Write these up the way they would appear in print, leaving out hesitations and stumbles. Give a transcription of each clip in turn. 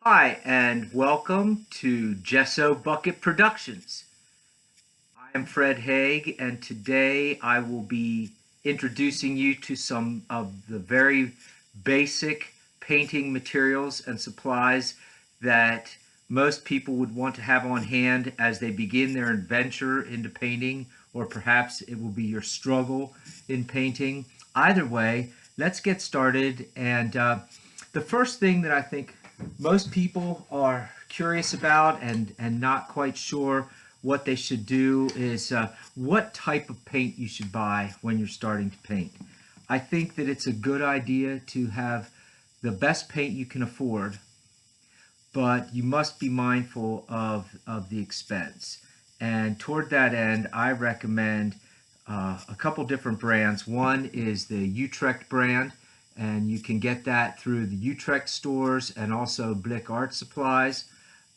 Hi, and welcome to Gesso Bucket Productions. I am Fred Haig, and today I will be introducing you to some of the very basic painting materials and supplies that most people would want to have on hand as they begin their adventure into painting, or perhaps it will be your struggle in painting. Either way, let's get started. And the first thing that I think most people are curious about and not quite sure what they should do is what type of paint you should buy when you're starting to paint. I think that it's a good idea to have the best paint you can afford, but you must be mindful of the expense. And toward that end, I recommend a couple different brands. One is the Utrecht brand, and you can get that through the Utrecht stores and also Blick Art Supplies.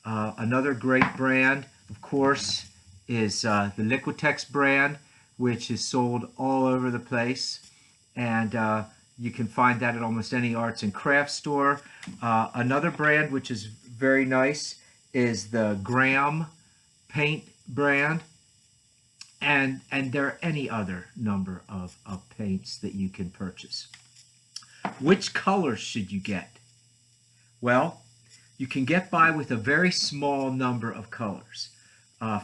Another great brand, of course, is the Liquitex brand, which is sold all over the place. And you can find that at almost any arts and crafts store. Another brand which is very nice is the Graham paint brand. And there are any other number of paints that you can purchase. Which colors should you get? Well, you can get by with a very small number of colors.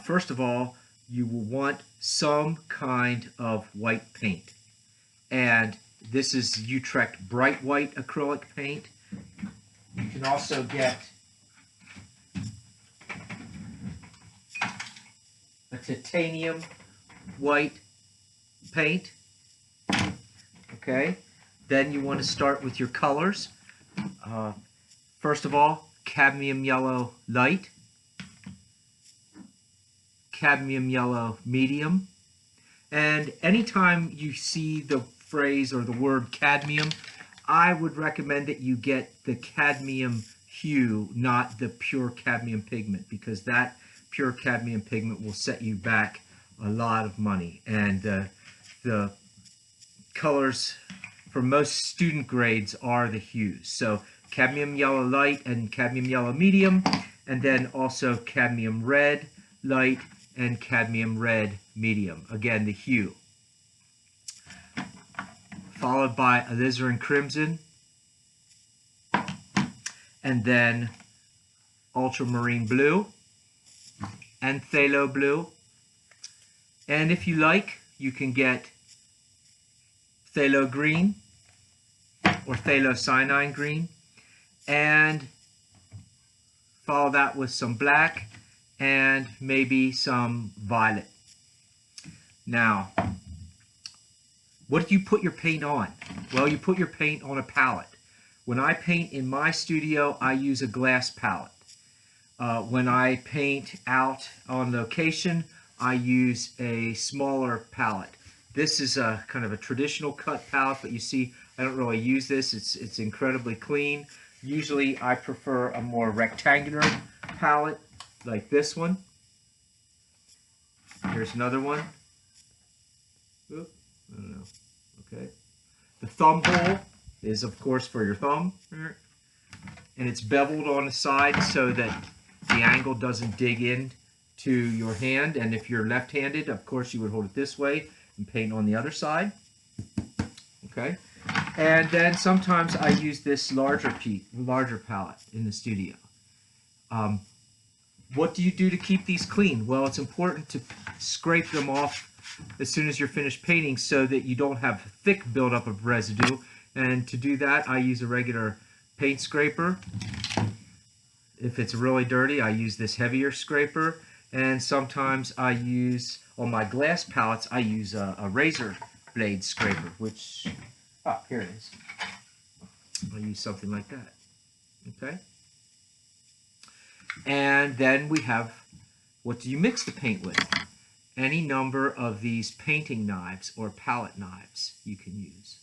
First of all, you will want some kind of white paint. And this is Utrecht Bright White acrylic paint. You can also get a titanium white paint. Okay, then you want to start with your colors. First of all, cadmium yellow light, cadmium yellow medium, and anytime you see the phrase or the word cadmium, I would recommend that you get the cadmium hue, not the pure cadmium pigment, because that pure cadmium pigment will set you back a lot of money. And the colors for most student grades are the hues. So cadmium yellow light and cadmium yellow medium, and then also cadmium red light and cadmium red medium. Again, the hue. Followed by alizarin crimson, and then ultramarine blue and phthalo blue. And if you like, you can get phthalo green or phthalocyanine green, and follow that with some black and maybe some violet. Now, what do you put your paint on? Well, you put your paint on a palette. When I paint in my studio, I use a glass palette. When I paint out on location, I use a smaller palette. This is a kind of a traditional cut palette, but you see I don't really use this. It's incredibly clean. Usually I prefer a more rectangular palette like this one. Here's another one. Oop, I don't know. Okay. The thumb hole is, of course, for your thumb. And it's beveled on the side so that the angle doesn't dig in to your hand. And if you're left-handed, of course, you would hold it this way and paint on the other side. Okay. And then sometimes I use this larger palette in the studio. What do you do to keep these clean? Well, it's important to scrape them off as soon as you're finished painting so that you don't have thick buildup of residue. And to do that, I use a regular paint scraper. If it's really dirty, I use this heavier scraper. And sometimes I use, on my glass palettes, I use a razor blade scraper, which, here it is. I'll use something like that. Okay? And then we have, what do you mix the paint with? Any number of these painting knives or palette knives you can use.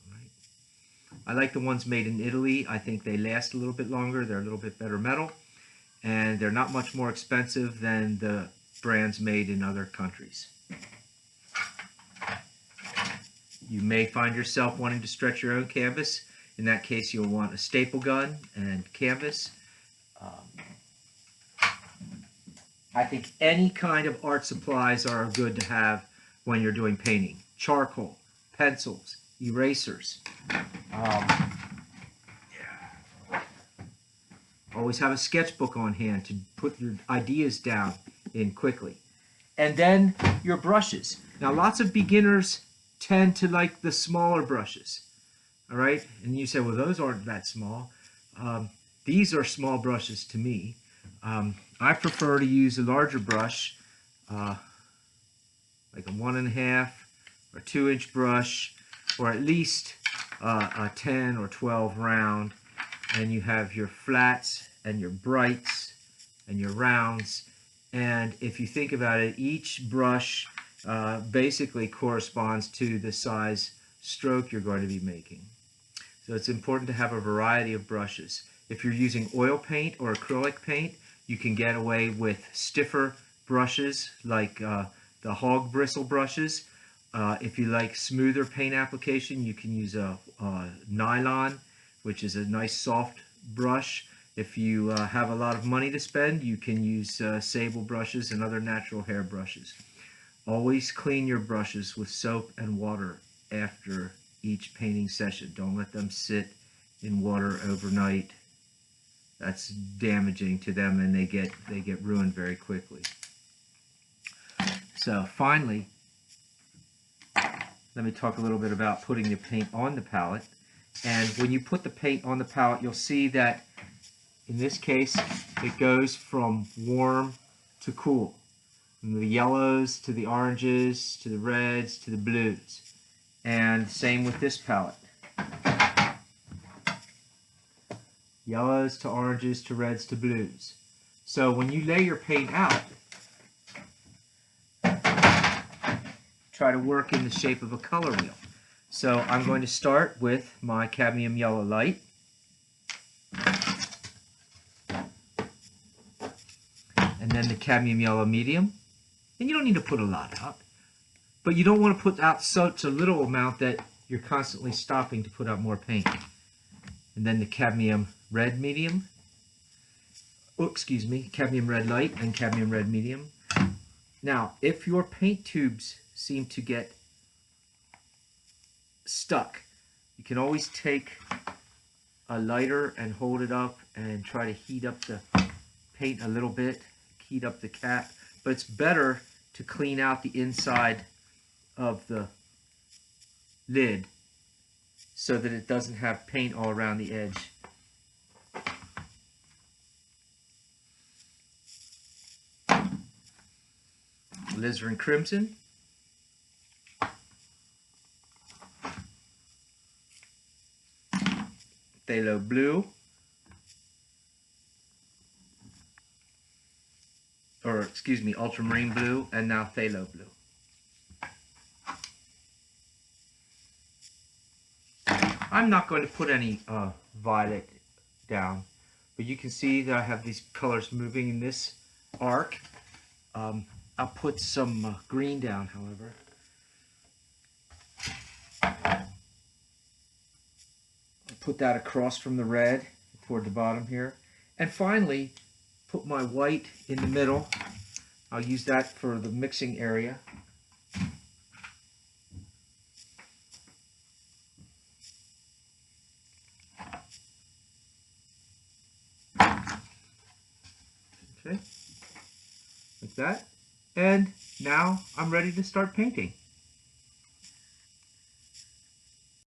All right. I like the ones made in Italy. I think they last a little bit longer. They're a little bit better metal. And they're not much more expensive than the brands made in other countries. You may find yourself wanting to stretch your own canvas. In that case, you'll want a staple gun and canvas. I think any kind of art supplies are good to have when you're doing painting. Charcoal, pencils, erasers. Always have a sketchbook on hand to put your ideas down in quickly. And then your brushes. Now, lots of beginners tend to like the smaller brushes. All right? And you say, well, those aren't that small. These are small brushes to me. I prefer to use a larger brush, like a 1.5 or 2-inch brush, or at least a 10 or 12 round. And you have your flats and your brights and your rounds. And if you think about it, each brush basically corresponds to the size stroke you're going to be making. So it's important to have a variety of brushes. If you're using oil paint or acrylic paint, you can get away with stiffer brushes like the hog bristle brushes. If you like smoother paint application, you can use a nylon, which is a nice soft brush. If you have a lot of money to spend, you can use sable brushes and other natural hair brushes. Always clean your brushes with soap and water after each painting session. Don't let them sit in water overnight. That's damaging to them, and they get ruined very quickly. So finally, let me talk a little bit about putting the paint on the palette. And when you put the paint on the palette, you'll see that in this case it goes from warm to cool, from the yellows to the oranges to the reds to the blues. And same with this palette. Yellows to oranges to reds to blues. So when you lay your paint out, try to work in the shape of a color wheel. So I'm going to start with my cadmium yellow light. And then the cadmium yellow medium. And you don't need to put a lot out. But you don't want to put out such a little amount that you're constantly stopping to put out more paint. And then the cadmium red medium. Oh, excuse me, cadmium red light and cadmium red medium. Now, if your paint tubes seem to get stuck, you can always take a lighter and hold it up and try to heat up the paint a little bit, heat up the cap. But it's better to clean out the inside of the lid so that it doesn't have paint all around the edge. Alizarin crimson. Phthalo blue. Or excuse me, ultramarine blue, and now phthalo blue. I'm not going to put any violet down, but you can see that I have these colors moving in this arc. I'll put some green down, however. I'll put that across from the red toward the bottom here. And finally, put my white in the middle. I'll use that for the mixing area. Okay, like that. And now I'm ready to start painting.